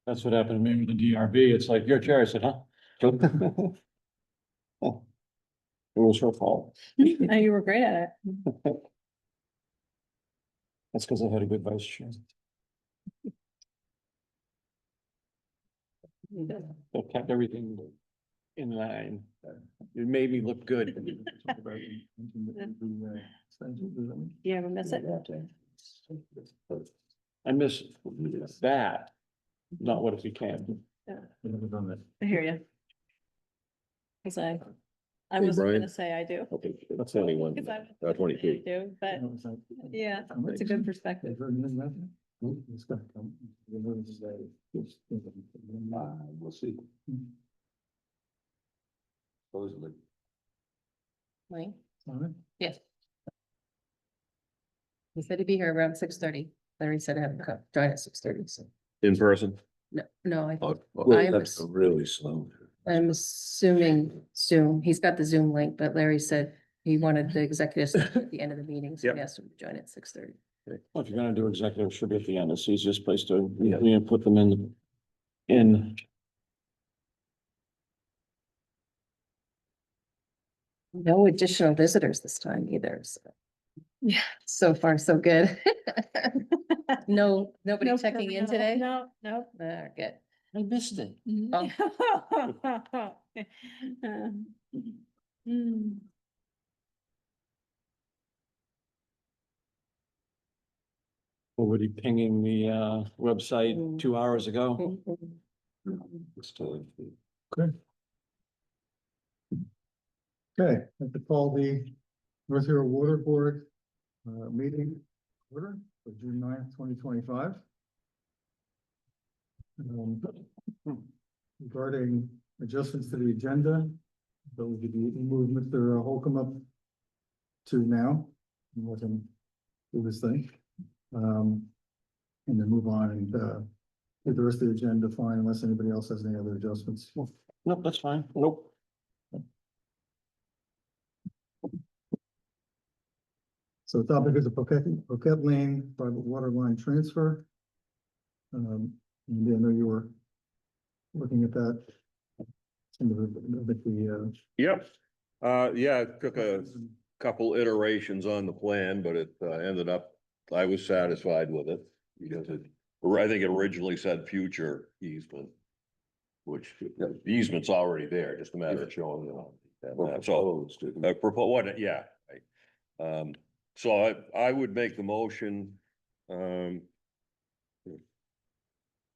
That's what happened to me with the DRB. It's like, your chair. I said, huh? It was her fault. No, you were great at it. That's because I had a good vice chair. That kept everything in line. It made me look good. You ever miss it? I miss that, not what if you can. Yeah. Never done that. I hear you. Cause I Hey, wasn't Brian. gonna say I do. Okay, that's the only one, 'Cause I wasn't gonna 22. say I do, but yeah, it's a good perspective. We'll see. Supposedly. Wayne? Yes. He said he'd be here around 6:30. Larry said I have to come, join at 6:30, so. In person? No, Well, I'm that's really slow. I'm assuming Zoom. He's got the Zoom link, but Larry said he wanted the executives at the end of the meeting, so Yep. he asked him to join at 6:30. Well, if you're gonna do executive, it should be at the end. It's the easiest place to, Yeah. you know, put them in. No additional visitors this time either, so. Yeah. So far, so good. No, nobody checking in today? No. Good. I missed it. Mm. Already pinging the website 2 hours ago. It's totally. Okay, I have to call the North Hero Water Board meeting order for June 9th, 2025. Regarding adjustments to the agenda, that we could move Mr. Holcomb up to now, and let him do this thing. And then move on and get the rest of the agenda fine unless anybody else has any other adjustments. Nope, that's fine. Nope. So the topic is a Poquet Lane private water line transfer. And I know you were looking at that. Some of the, Yep, yeah, it took a couple iterations on the plan, but it ended up, I was satisfied with it. Because I think it originally said future easement. Which, the easement's already there, just a matter of showing, proposed. What, yeah, right. So I would make the motion,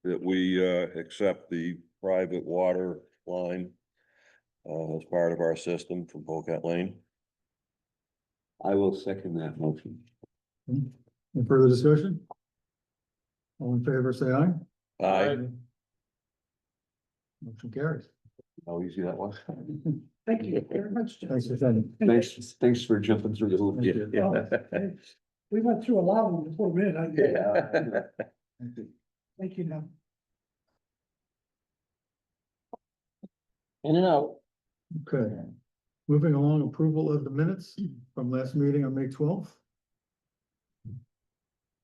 that we accept the private water line as part of our system from Poquet Lane. I will second that motion. any further discussion? All in favor, say aye. Aye. Motion carries. How easy that was. Thank you very much. Jeff. Thanks for attending. Thanks for jumping through the hoop. Thank you. We went through a lot of them before we did. Yeah. Thank you now. In and out. Okay, moving along, approval of the minutes from last meeting on May 12th.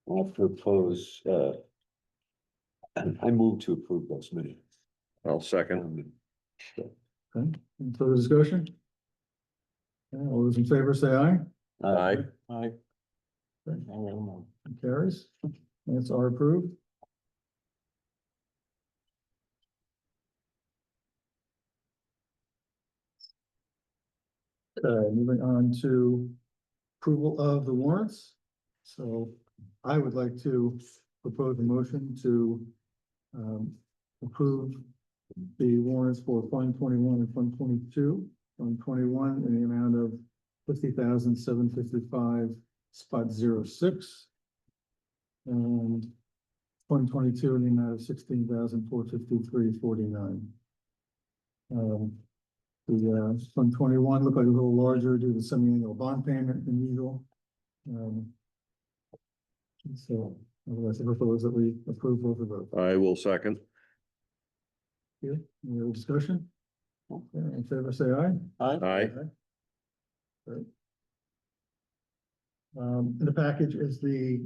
I'll propose, I move to approve those minutes. I'll second. Okay, any further discussion? Okay, all those in favor, say aye. Aye. I don't know. Carries. Minutes are approved. Moving on to approval of the warrants. So I would like to propose a motion to approve the warrants for Fund 21 and Fund 22. Fund 21 in the amount of 50,755 spot 06. And Fund 22 in the amount of 16,453.49. The Fund 21 looked like a little larger due to the semi-annual bond payment than usual. So otherwise, I propose that we approve both of those. I will second. Here, any other discussion? Okay, in favor, say aye. Aye. Great. In the package is the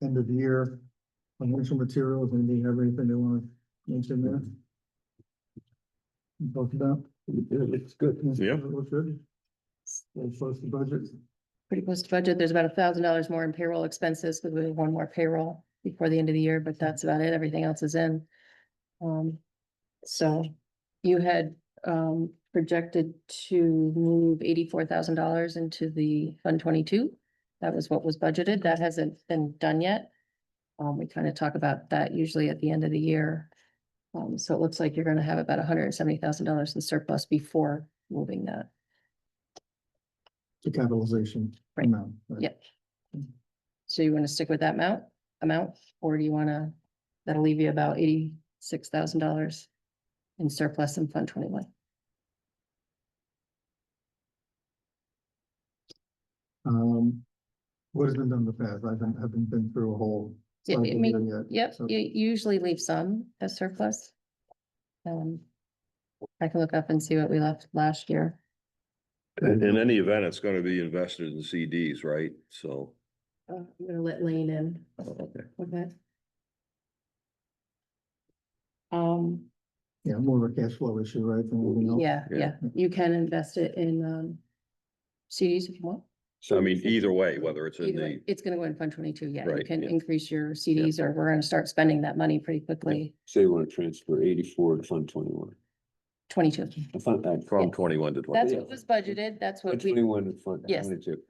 end of the year Financial materials, anybody have anything they want to mention there? Talk about? It's good. Yeah. Looks good. Very close to budget. Pretty close to budget. There's about $1,000 more in payroll expenses because we have one more payroll before the end of the year, but that's about it. Everything else is in. So you had projected to move $84,000 into the Fund 22. That was what was budgeted. That hasn't been done yet. We kind of talk about that usually at the end of the year. So it looks like you're gonna have about $170,000 in surplus before moving that. The capitalization Right. amount. right? Yep. So you want to stick with that amount, or do you want to, that'll leave you about $86,000 in surplus in Fund 21? What has been done in the past? I haven't been through a whole. Yeah, cycle I mean, here yet, Yep, so- you usually leave some as surplus. I can look up and see what we left last year. In any event, it's gonna be invested in CDs, right? So. I'm gonna let Lane in Okay. with that. Yeah, more of a cash flow issue, right? Than anything else. Yeah, Yeah. you can invest it in CDs if you want. So I mean, either way, whether it's in Either way, the, it's gonna go in Fund 22, yeah, you Right, can yeah. increase your CDs, or we're gonna start spending that money pretty quickly. Say you want to transfer 84 to Fund 21. 22, from 21 to 20. that's what was budgeted, that's what we, 21 to Fund Yes. 22.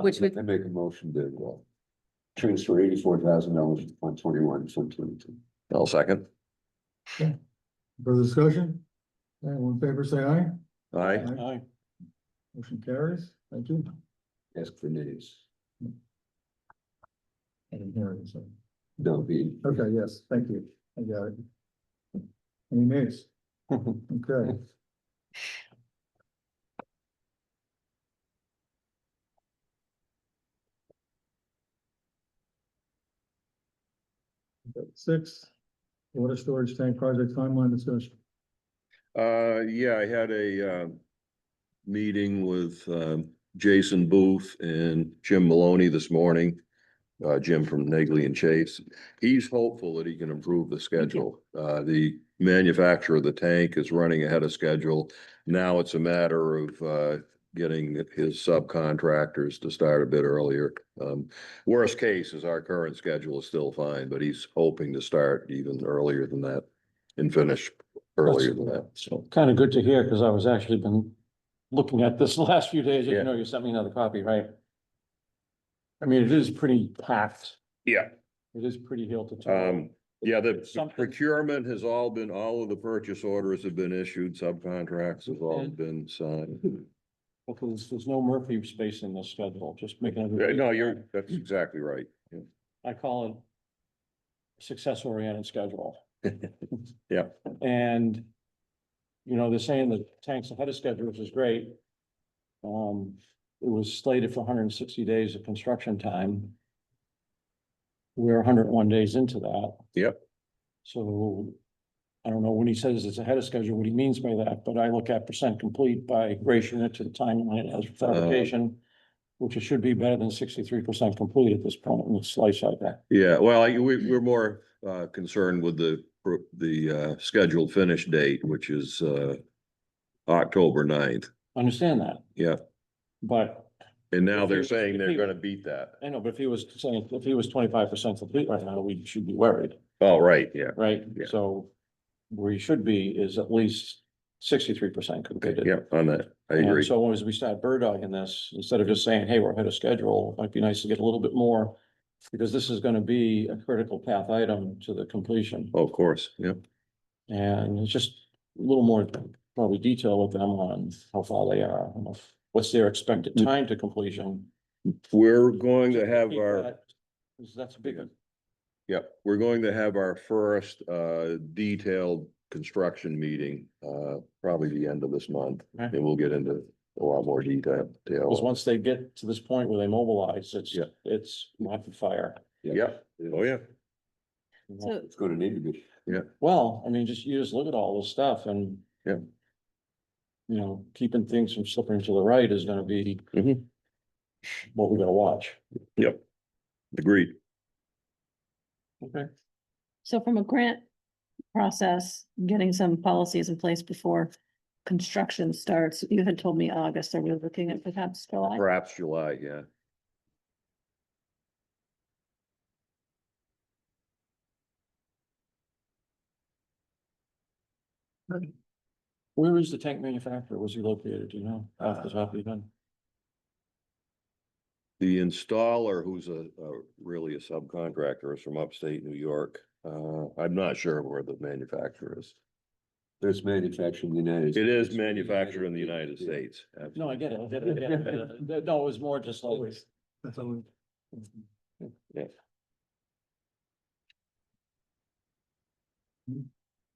Which would- I make a motion to transfer $84,000 to Fund 21, Fund 22. I'll second. Further discussion? Okay, all in favor, say aye. Aye. Aye. Motion carries. Thank you. Ask for nays. I didn't hear it, so. Don't be. Okay, yes, thank you. I got it. Any nays? Okay. Okay, 6, water storage tank project timeline discussion. Yeah, I had a meeting with Jason Booth and Jim Maloney this morning. Jim from Negley and Chase. He's hopeful that he can improve the schedule. The manufacturer of the tank is running ahead of schedule. Now it's a matter of getting his subcontractors to start a bit earlier. Worst case is our current schedule is still fine, but he's hoping to start even earlier than that and finish earlier than that. So kind of good to hear, because I was actually been looking at this the last few days, Yeah. you know, you sent me another copy, right? I mean, it is pretty packed, Yeah. it is pretty hill to toe. Yeah, the Something- procurement has all of the purchase orders have been issued, subcontracts have all And- been signed. Because there's no Murphy space in this schedule, just making. Yeah, no, that's exactly right. Yeah. I call it success-oriented schedule. Yeah. And, you know, they're saying the tanks ahead of schedule, which is great. It was slated for 160 days of construction time. We're 101 days into that. Yep. So I don't know when he says it's ahead of schedule, what he means by that, but I look at percent complete by ratioing it to the timeline as fabrication, which it should be better than 63% complete at this point in the slice like that. Yeah, well, we're more concerned with the scheduled finish date, which is October 9th. Understand that, Yeah, but and now If they're he- saying if they're he- gonna beat that. I know, but if he was saying, if he was 25% complete right now, we should be worried, Oh, right, yeah. right? Yeah. So where he should be is at least 63% Okay, completed. yeah, on that, I And agree. so as we start bird dogging this, instead of just saying, hey, we're ahead of schedule, it might be nice to get a little bit more. Because this is gonna be a critical path item to the completion, Oh, of course, yeah. and it's just a little more probably detail with them on how far they are, and what's their expected time to completion. We're going to have Keep our, that, 'cause that's a big one. yeah, we're going to have our first detailed construction meeting, probably the end of this month. Okay. And we'll get into a lot more detail. Because once they get to this point where they mobilize, Yeah. it's rapid fire. Yeah, oh, yeah. you know. so It's going to need to be. Well, I mean, you just look at all this stuff and. Yeah. You know, keeping things from slipping to the right is gonna be. Mhm. What we gotta watch. Yep. Agreed. Okay. So from a grant process, getting some policies in place before construction starts, you had told me August, are we looking at perhaps July? Perhaps July, yeah. Where is the tank manufacturer? Was he located? Do you know, off the top of your head? The installer, who's really a subcontractor, is from upstate New York. I'm not sure where the manufacturer is. There's manufactured in the United. It is States. manufactured in the United States. No, I get it. I get it, I get it, I get it. No, it was more just like, That's all.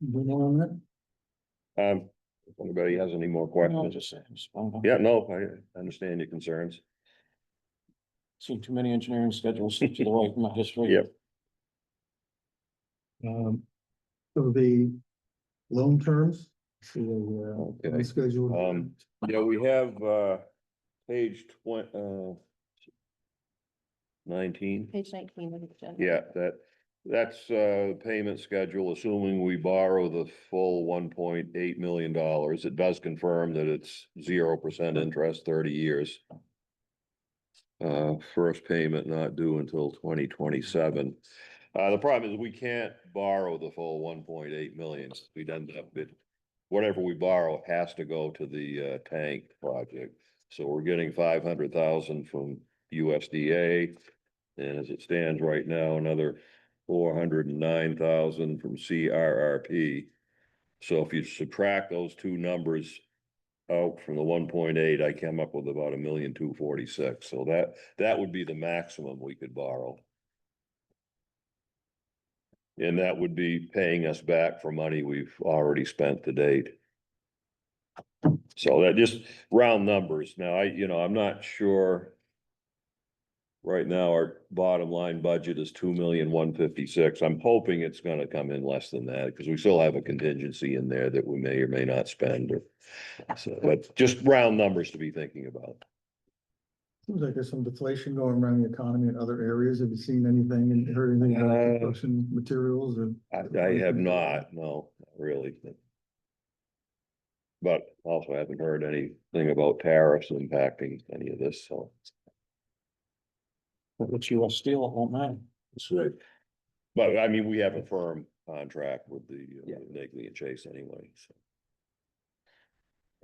Moving on that. If anybody has any more no, questions? just saying. just wondering. Yeah, no, I understand your concerns. Seen too many engineering schedules to the right in my history. Yep. So the loan terms, so, Okay. schedule. Yeah, we have, page 19. Page 19 of the agenda. Yeah, that's payment schedule, assuming we borrow the full $1.8 million. It does confirm that it's 0% interest, 30 years. First payment not due until 2027. The problem is we can't borrow the full 1.8 million. We'd end up with whatever we borrow has to go to the tank project. So we're getting 500,000 from USDA. And as it stands right now, another 409,000 from CRRP. So if you subtract those two numbers out from the 1.8, I came up with about 1,246,000. So that would be the maximum we could borrow. And that would be paying us back for money we've already spent to date. So that just round numbers. Now, I'm not sure. Right now, our bottom line budget is 2,156,000. I'm hoping it's gonna come in less than that, because we still have a contingency in there that we may or may not spend, or. So, but just round numbers to be thinking about. Seems like there's some deflation going around the economy in other areas. Have you seen anything and heard anything about construction materials or? I have not, no, not really. But also haven't heard anything about tariffs impacting any of this, so. If it's US Steel, it won't matter. That's right. But I mean, we have a firm contract with the Yeah. Nagley and Chase anyway, so.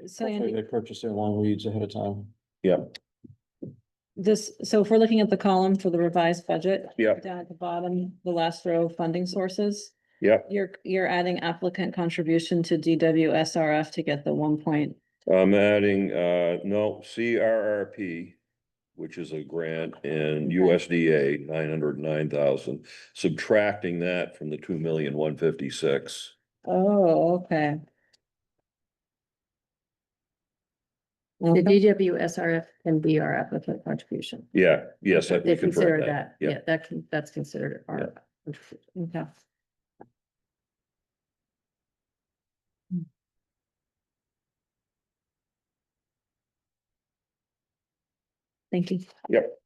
So Hopefully Andy, they purchase their long leads ahead of time. Yeah, so if we're looking at the column for the revised budget. Yeah. Down at the bottom, the last row, funding sources, yeah. you're adding applicant contribution to DWSRF to get the 1 point. I'm adding, no, CRRP, which is a grant, and Okay. USDA, 909,000, subtracting that from the 2,156,000. Oh, okay. The Okay. DWSRF can be our applicant contribution. Yeah, yes, I They consider confirmed that, Yeah, yeah, that's considered our. contribution. Okay. Thank you. yep.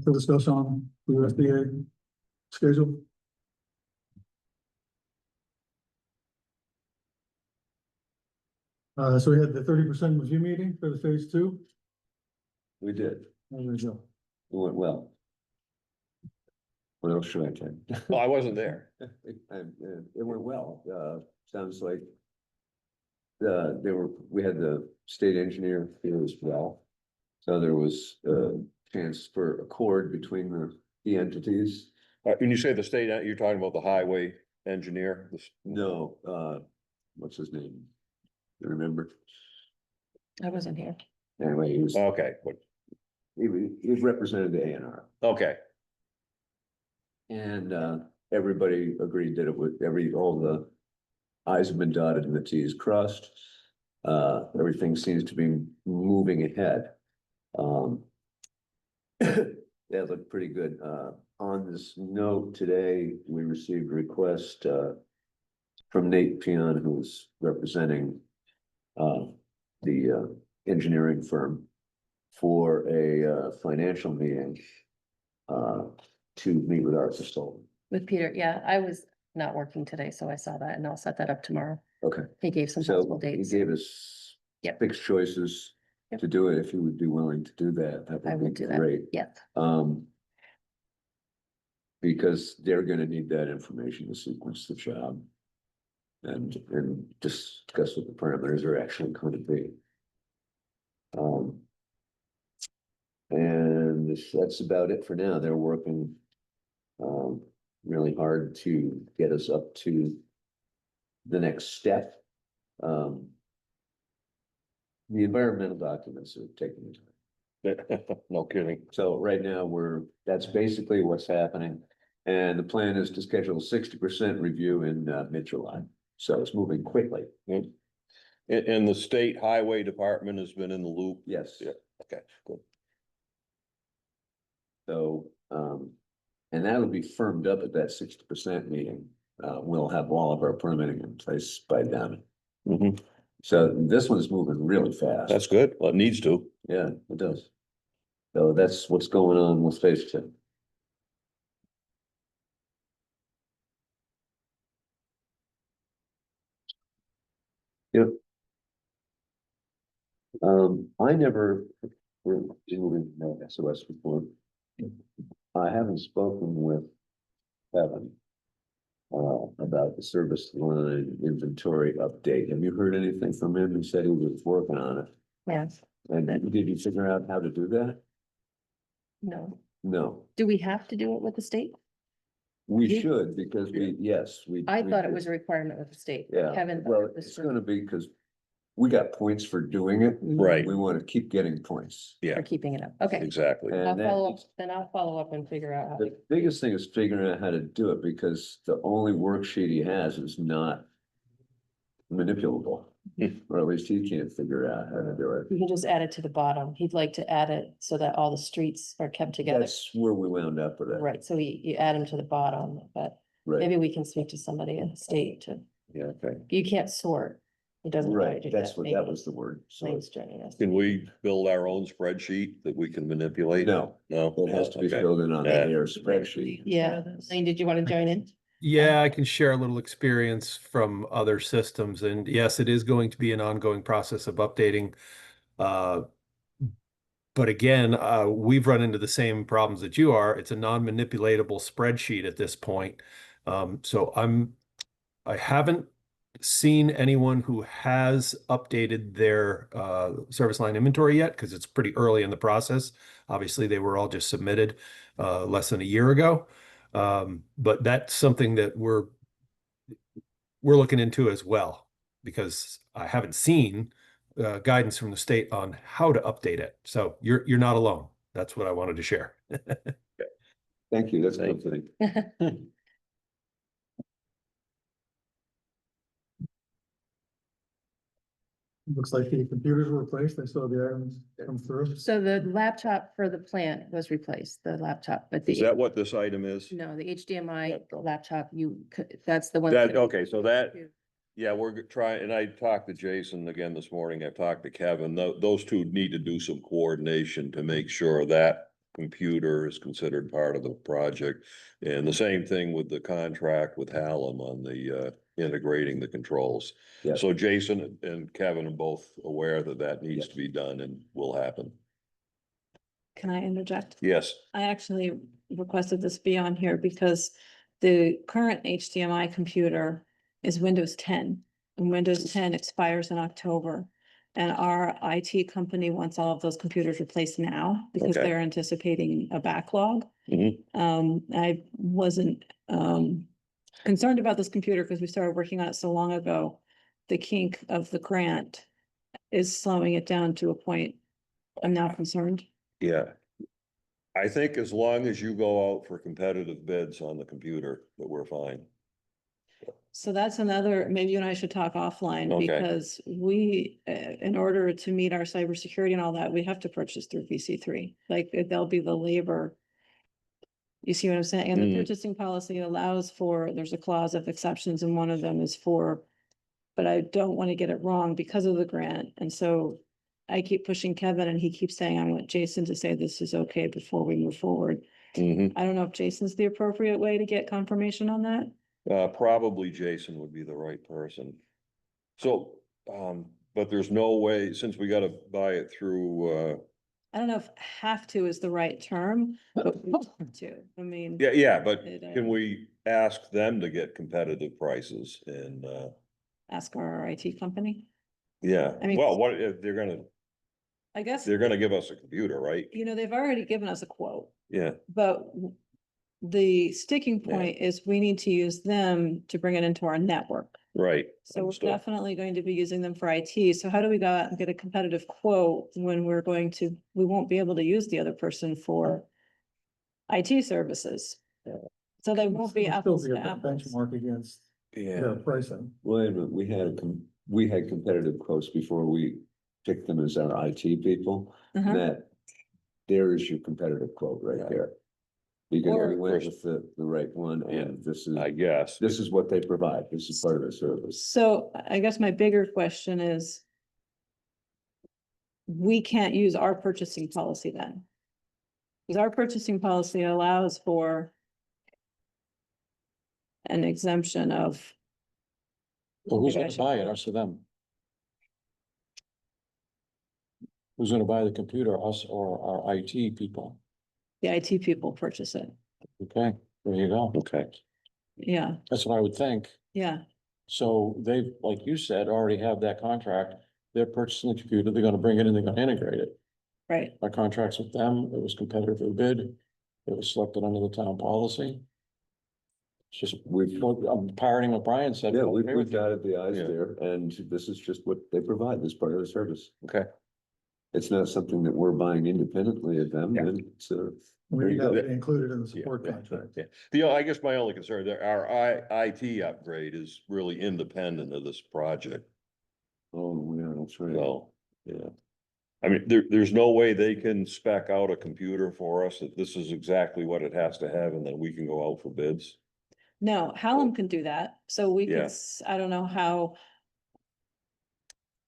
To discuss on the USDA schedule. So we had the 30% review meeting for the phase 2. We did. There we go. It went well. What else should I tell you? Oh, I wasn't there. It went well. Sounds like. We had the state engineer here as well. So there was a chance for accord between the entities. When you say the state, you're talking about the highway engineer? No, what's his name? You remember? I wasn't here. Anyway, he was, Okay, but, he represented the A&R. okay, And everybody agreed that it would, all the i's have been dotted and the t's crossed. Everything seems to be moving ahead. That looked pretty good. On this note, today, we received a request from Nate Pion, who's representing the engineering firm for a financial meeting to meet with Arthur Stolten. With Peter, yeah, I was not working today, so I saw that and I'll set that up tomorrow. Okay, He gave some possible so he dates. gave us Yep. fixed choices Yep. to do it. If you would be willing to do that, that I would would be do that. great. Yep. Because they're gonna need that information to sequence the job. And discuss what the parameters are actually going to be. And that's about it for now. They're working really hard to get us up to the next step. The environmental documents are taking time. No kidding. So right now, that's basically what's happening. And the plan is to schedule 60% review in mid-July. So it's moving quickly. And the state highway department has been in the loop? Yes. Yeah. Okay, good. So, and that'll be firmed up at that 60% meeting. We'll have all of our permitting in place by then. Mhm. So this one's moving really fast. That's good. Well, it needs to. Yeah, it does. So that's what's going on with phase 2. Yep. I never, we're doing no SOS before. I haven't spoken with Kevin about the service line inventory update. Have you heard anything from him? He said he was working on it. Yes, And did you figure out how to do that? no. No, Do we have to do it with the state? we You- should, because yes, we. I we thought it did. was a requirement with the state. Yeah, Kevin. thought well, it was it's for- gonna be because we got points for doing it. Right. We want to keep getting points. Yeah, For keeping it up. Okay, exactly. And I'll that- follow up, then I'll follow up and figure out how to. The biggest thing is figuring out how to do it, because the only worksheet he has is not manipulable. Or at least he can't figure out how to do it. You can just add it to the bottom. He'd like to add it so that all the streets are kept together. That's where we wound up with it. Right, so you add them to the bottom, but Right, maybe we can speak to somebody in the state to, Yeah, okay. you can't sort. It doesn't. allow you right, to do that's what, that Maybe was the word. So, Lane's joining us. Can we build our own spreadsheet that we can manipulate? no, No? it has to be Okay. filled in on Yeah. their spreadsheet. Yeah, Lane, did you want to join in? Yeah, I can share a little experience from other systems, and yes, it is going to be an ongoing process of updating. But again, we've run into the same problems that you are. It's a non-manipulatable spreadsheet at this point. So I haven't seen anyone who has updated their service line inventory yet, because it's pretty early in the process. Obviously, they were all just submitted less than a year ago. But that's something that we're looking into as well, because I haven't seen guidance from the state on how to update it. So you're not alone. That's what I wanted to share. Thank you, that's a Thank good thing. Looks like the computers were replaced. I saw the items come through. So the laptop for the plant was replaced, the laptop, but Is the, that what this item is? no, the HDMI laptop, that's the one. That, okay, so that, yeah, we're trying, and I talked to Jason again this morning. I've talked to Kevin. Those two need to do some coordination to make sure that computer is considered part of the project. And the same thing with the contract with Hallam on the integrating the controls. Yeah. So Jason and Kevin are both aware that that needs Yeah. to be done and will happen. Can I interject? Yes, I actually requested this be on here because the current HDMI computer is Windows 10. And Windows 10 expires in October. And our IT company wants all of those computers replaced now because Okay. they're anticipating a backlog. Mhm. I wasn't concerned about this computer because we started working on it so long ago. The kink of the grant is slowing it down to a point I'm now concerned. yeah. I think as long as you go out for competitive bids on the computer, that we're fine. So that's another, maybe you and I should talk offline Okay. because we, in order to meet our cybersecurity and all that, we have to purchase through VC3. Like there'll be the labor. You see what I'm saying? And the Mm. purchasing policy allows for, there's a clause of exceptions and one of them is for but I don't want to get it wrong because of the grant. And so I keep pushing Kevin and he keeps saying, I want Jason to say this is okay before we move forward. Mhm. I don't know if Jason's the appropriate way to get confirmation on that. Probably Jason would be the right person. So, but there's no way, since we gotta buy it through, I don't know if have to is the right term, but we want to, I mean. yeah, but It, can we ask them to get competitive prices and, Ask our IT company. yeah, I mean- well, what if I guess, they're gonna give us a computer, right? they've already given us a quote, Yeah, but the sticking Yeah. point is we need to use them to bring it into our network. right. So we're Understood. definitely going to be using them for IT. So how do we go out and get a competitive quote when we won't be able to use the other person for IT services? So they won't be It'll apples still to be a apples. benchmark against Yeah, their pricing. Wait a minute, we had competitive quotes before we picked them as our IT people. Uh-huh. That there is your competitive quote right there. Because Or- we went with the right one Yeah, and this I guess. is what they provide. This is part of the service. So I guess my bigger question is, we can't use our purchasing policy then. Because our purchasing policy allows for an exemption of, Well, who's Maybe I gonna should buy it, put- us or them? Who's gonna buy the computer, us or our IT people? the IT people purchase it. Okay, there you go. Okay, Yeah, That's what I would think. yeah, So they've, like you said, already have that contract. They're purchasing the computer, they're gonna bring it in, they're gonna integrate it. right. My contract's with them, it was competitively bid, it was selected under the town policy. It's just, I'm parroting what Brian said. Yeah, I we've agree with you. dotted the i's Yeah. there and this is just what they provide as part of the service. okay. It's not something that we're buying independently of them, Yeah. and it's We There need you that go. to be included in the Yeah, support yeah, contract. yeah. I guess my only concern there, our IT upgrade is really independent of this project. oh, yeah, that's right. So, yeah. I mean, there's no way they can spec out a computer for us that this is exactly what it has to have and then we can go out for bids. No, Hallam can do that. So we could, Yeah. I don't know how.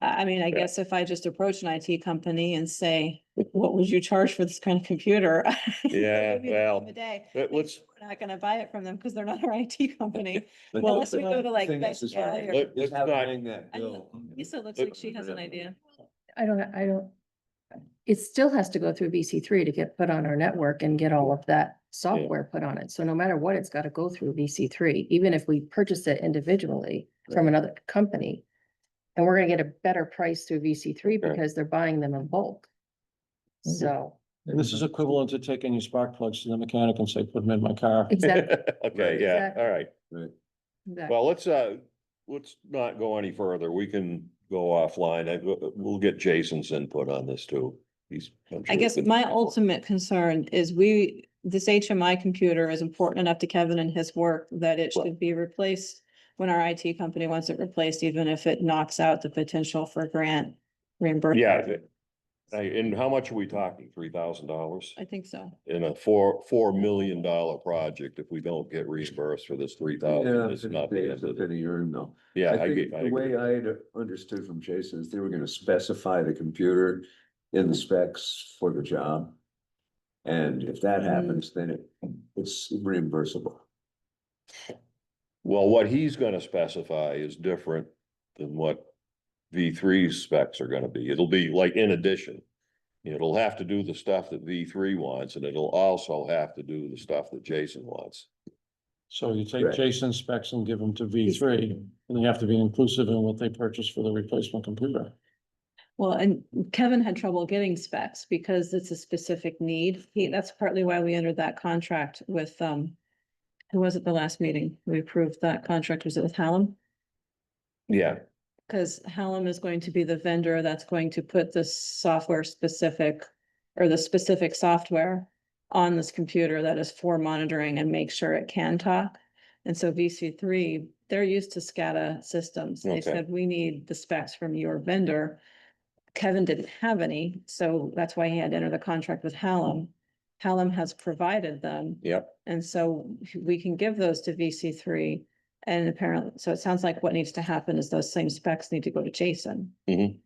I mean, I Yeah. guess if I just approach an IT company and say, what would you charge for this kind of computer? Yeah, Give me the time well, of day. let's, We're not gonna buy it from them because they're not our IT company. But Well, the unless we go to, like, thing Best is, Buy or- Let's is how not- paying that I bill. Lisa looks like she has an idea. I don't, it still has to go through VC3 to get put on our network and get all of that software put on it. So no matter what, it's gotta go through VC3, even if we purchase it individually from another company. And we're gonna get a better price through VC3 Okay. because they're buying them in bulk. So, This is equivalent to taking your spark plugs to the mechanic and say, put them in my car. exactly, Okay, yeah, Exactly. all right. exactly. Well, let's not go any further. We can go offline. We'll get Jason's input on this too. I'm I sure guess he's been- my ultimate concern is this HMI computer is important enough to Kevin and his work that it Well- should be replaced when our IT company wants it replaced, even if it knocks out the potential for grant reimbursement. Yeah. And how much are we talking? $3,000 I think so. in a $4 million project? If we don't get reimbursed for this 3,000, Yeah, it's not the it's end a of it. penny earned though. Yeah, I I think get, I the way agree. I had understood from Jason is they were gonna specify the computer in the specs for the job. And if that happens, then it's reimbursable. Well, what he's gonna specify is different than what V3's specs are gonna be. It'll be like in addition. It'll have to do the stuff that V3 wants, and it'll also have to do the stuff that Jason wants. So you take Right. Jason's specs and give them to V3, and they have to be inclusive in what they purchase for the replacement computer. Well, and Kevin had trouble getting specs because it's a specific need. That's partly why we entered that contract with, who was it the last meeting? We approved that contract. Was it with Hallam? Yeah, Because Hallam is going to be the vendor that's going to put the software specific or the specific software on this computer that is for monitoring and make sure it can talk. And so VC3, they're used to SCADA systems. They Okay. said, we need the specs from your vendor. Kevin didn't have any, so that's why he had to enter the contract with Hallam. Hallam has provided them. yep. And so we can give those to VC3. And apparently, so it sounds like what needs to happen is those same specs need to go to Jason.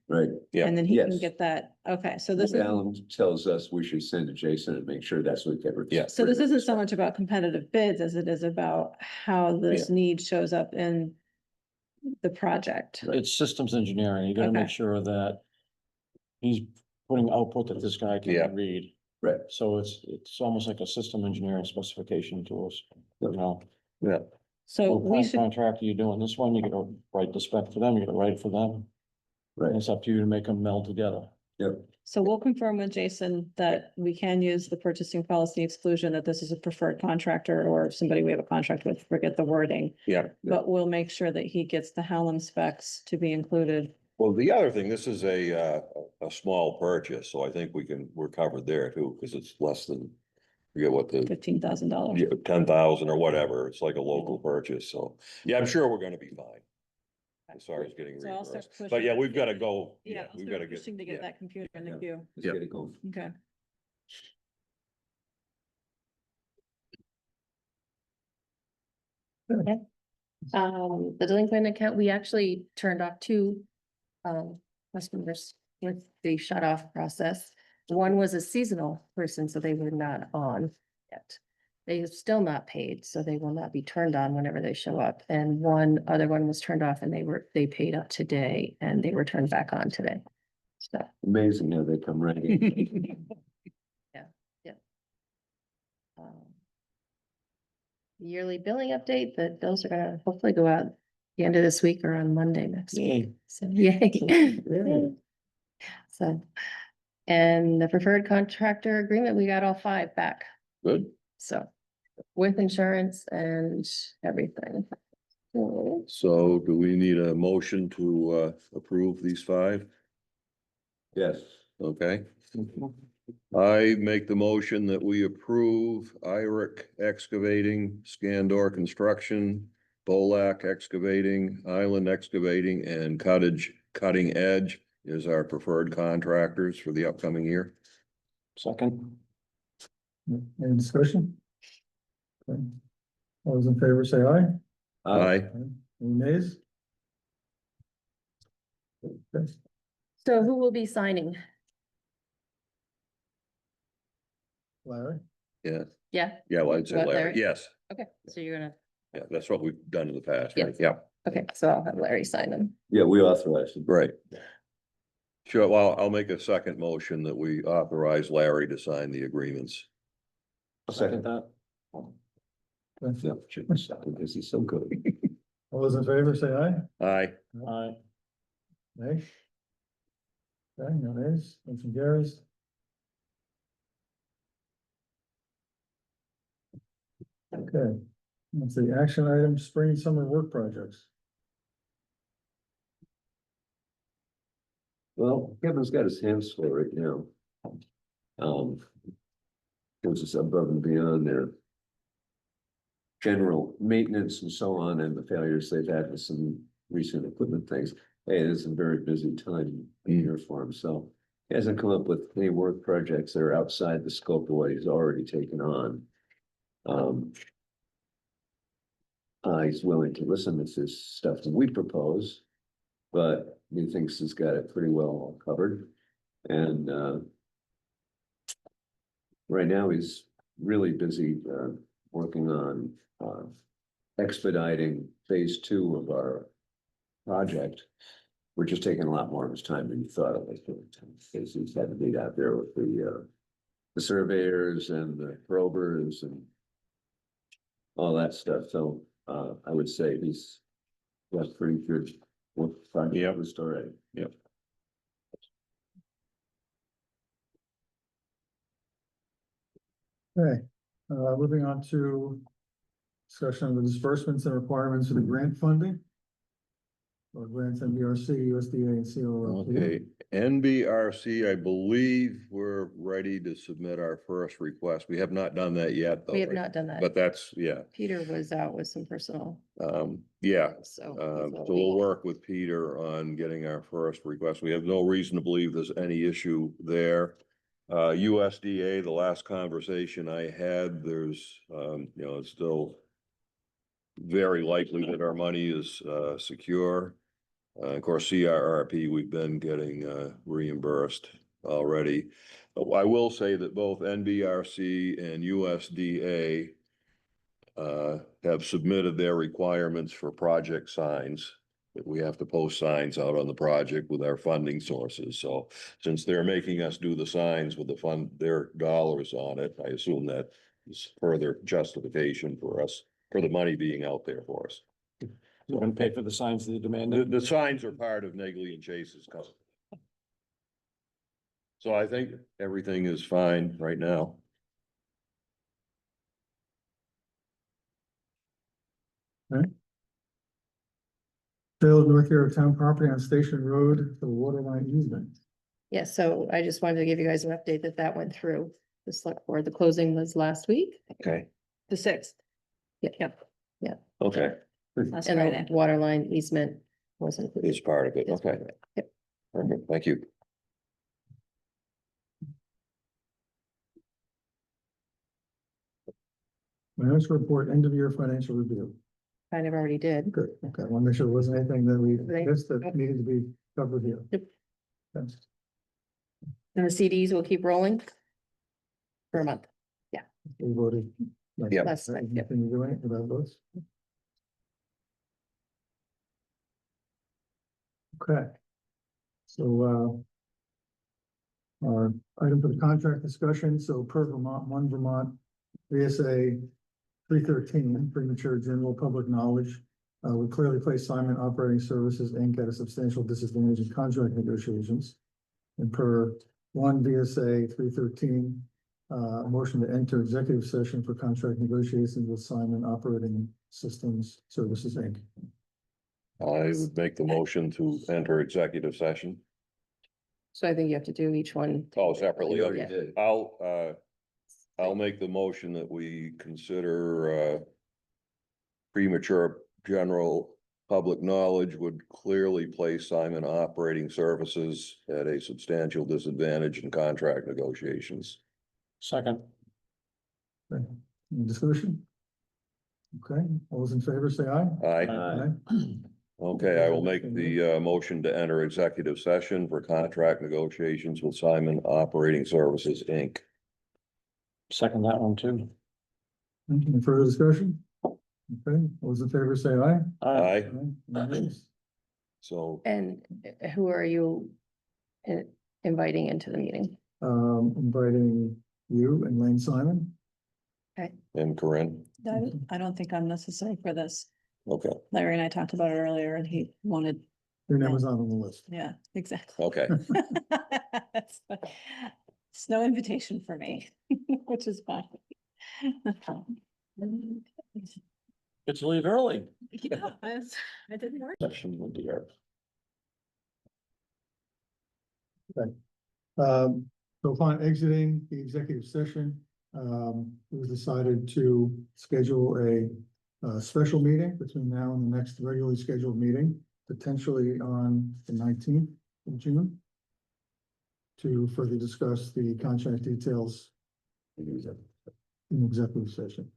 Right. Yeah. And then he can Yes. get that. Okay, so this is, Alan tells us we should send to Jason and make sure that's what get. Yeah. so this isn't so much about competitive bids as it is about how this need shows up in the project. It's systems engineering. You gotta make Okay. sure that he's putting output that this guy Yeah. can read. Right. So it's almost like a system engineering specification to us, you know. Yeah. So What we kind of should, contract are you doing? This one, you gotta write the spec for them, you gotta write it for them. And Right, it's up to you to make them meld together. yep, so we'll confirm with Jason that we can use the purchasing policy exclusion, that this is a preferred contractor or somebody we have a contract with, forget the wording. Yeah. But we'll make sure that he gets the Hallam specs to be included. Well, the other thing, this is a small purchase, so I think we're covered there too, because it's less than, forget what the, $15,000. yeah, 10,000 or whatever. It's like a local purchase, so, yeah, I'm sure we're gonna be fine. As far as getting So I'll start reimbursed, but pushing yeah, to we've get- gotta go, Yeah, yeah, I'll we've start gotta get. pushing to yeah. get that computer in the Yeah. queue. let's get it going. Okay. The delinquent account, we actually turned off two customers with the shut off process. One was a seasonal person, so they were not on yet. They have still not paid, so they will not be turned on whenever they show up. And one other one was turned off and they paid up today and they were turned back on today. So. Amazing how they come right in. um, Yearly billing update, the bills are gonna hopefully go out the end of this week or on Monday next week. Yay. So, yay. So, and the preferred contractor agreement, we got all 5 back, Good. so with insurance and everything. So, So do we need a motion to approve these 5? Yes, Okay. I make the motion that we approve Irick Excavating, Scandor Construction, Bolak Excavating, Island Excavating, and Cutting Edge is our preferred contractors for the upcoming year. Second, Any discussion? Okay. All those in favor say aye. Aye. Any nays? Okay. so who will be signing? Larry, Yeah, Yeah, yeah, well, I'd say What, Larry, Larry? yes, okay, so you're gonna, yeah, that's what we've done in the past, right? Yes. Yeah, okay, so I'll have Larry sign them. yeah, we authorized it. right. Sure, well, I'll make a second motion that we authorize Larry to sign the agreements. second that. Yeah, should be second, because he's so good. all those in favor say aye. Aye. Aye. Nay? Okay, no nays, motion carries. Okay, let's see, action item, spring, summer work projects. Well, Kevin's got his hands full right now. Goes us above and beyond their general maintenance and so on, and the failures they've had with some recent equipment things. Hey, it is a very busy time of year for him, so he hasn't come up with any work projects that are outside the scope of what he's already taken on. He's willing to listen to this stuff that we propose, but he thinks he's got it pretty well covered. And right now he's really busy working on expediting phase 2 of our project, which is taking a lot more of his time than you thought it was. Because he's had to be out there with the surveyors and the probers and all that stuff. So I would say he's got pretty good work project list already. Yep. Okay, moving on to discussion of the disbursements and requirements of the grant funding. Or grants NBRC, USDA and COLT. Okay, NBRC, I believe we're ready to submit our first request. We have not done that yet, though. We have right? not done that. But that's, yeah, Peter was out with some personal, yeah. so. So we'll work with Peter on getting our first request. We have no reason to believe there's any issue there. USDA, the last conversation I had, there's, it's still very likely that our money is secure. Of course, CRRP, we've been getting reimbursed already. I will say that both NBRC and USDA have submitted their requirements for project signs. That we have to post signs out on the project with our funding sources. So since they're making us do the signs with their dollars on it, I assume that is further justification for us, for the money being out there for us. We're gonna pay for the signs that they The, demanded. the signs are part of Negley and Chase's cost. So I think everything is fine right now. Sale of North Yarra Town property on Station Road for the water line easement. Yeah, so I just wanted to give you guys an update that that went through the select board. The closing was last week. Okay. The sixth, Yep. Okay, last And Friday. the water line easement was included. it's part of it. It's Okay, part of it. Yep. perfect. Thank you. Financial report, end of year financial review. Kind of already did. Good, okay, I want to make sure there wasn't anything that we Right. missed that needed to be covered here. Yep. Thanks. And the CDs will keep rolling for a month. We voted. Yep. Last time, yep. Anything you doing about those? Okay. So, our item for the contract discussion, so per Vermont, VSA 313, premature general public knowledge, would clearly place Simon Operating Services, Inc. at a substantial disadvantage in contract negotiations. And per VSA 313, a motion to enter executive session for contract negotiations with Simon Operating Systems Services, Inc. I would make the motion to enter executive session. So I think you have to do each one. Oh, separately. You already Okay. did. I'll make the motion that we consider premature general public knowledge would clearly place Simon Operating Services at a substantial disadvantage in contract negotiations. Second, Okay. Any discussion? Okay, all those in favor say aye. Aye. Okay, I will make the motion to enter executive session for contract negotiations with Simon Operating Services, Inc. second that one too. Any further discussion? Okay, all those in favor say aye. Aye. Aye. So And who are you inviting into the meeting? Inviting you and Lane Simon. and Corinne, I don't think I'm necessary for this. okay, Larry and I talked about it earlier and he wanted, Your name was not on the list. yeah, exactly. okay. It's no invitation for me, which is fine. Get to leave early. Yeah, I didn't work. Session with the earth. So upon exiting the executive session, it was decided to schedule a special meeting between now and the next regularly scheduled meeting, potentially on the 19th of June, to further discuss the contract details in executive session.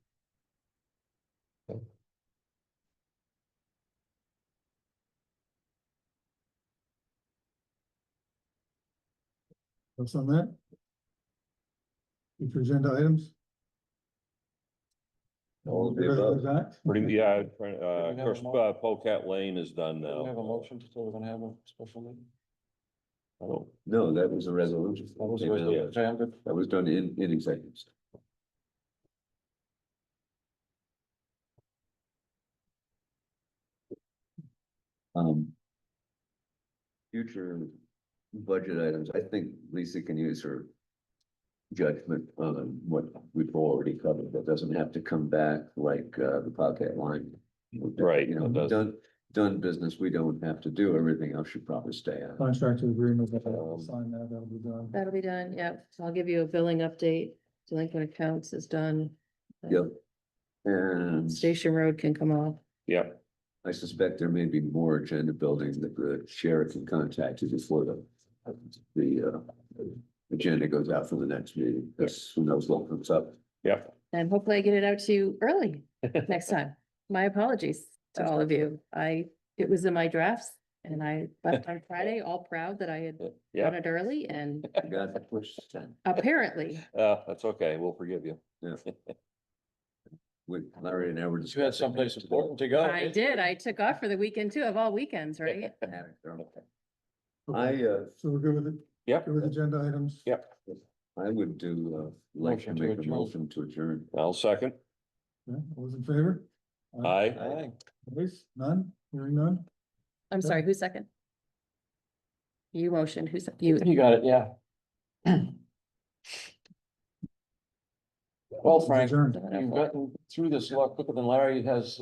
What's on that? Future agenda items? All of the Everybody above. with that? Pretty, yeah, we of have course, a mo- Pocat Lane is done Do we have a now. motion to say we're gonna have a special meeting? Oh, No, that was a resolution. That was Came out. agenda. That was done in executive. Future budget items, I think Lisa can use her judgment on what we've already covered. That doesn't have to come back like the pocket line. Right, You know, it doesn't. done business, we don't have to do, everything else should probably stay out. Contract agreement, sign that, that'll be done. That'll be done, yep. So I'll give you a billing update. Delinquent accounts is done. Yep. And Station Road can come off. yeah, I suspect there may be more agenda building that the chair can contact you before the agenda goes out for the next meeting, because who knows what comes up. yeah. And hopefully I get it out to you early next time. My apologies to all of you. It was in my drafts and I left on Friday, all proud that I had done Yeah, it early and Got the push then. apparently, that's okay. We'll forgive you. Yeah. We, Larry and I were You had discussing. someplace important to go. I did. I took off for the weekend too, of all weekends, right? I, So we're good with it? Yep. Good with agenda items? Yep. I would do, like to Motion to make a adjourn. motion to adjourn. I'll second. Yeah, all those in favor? Aye. Aye. Opposed? None? Hearing none? I'm sorry, who's second? You motioned, you? You got it, yeah. Well, Frank, Adjourned. you've gotten through this a lot quicker than Larry has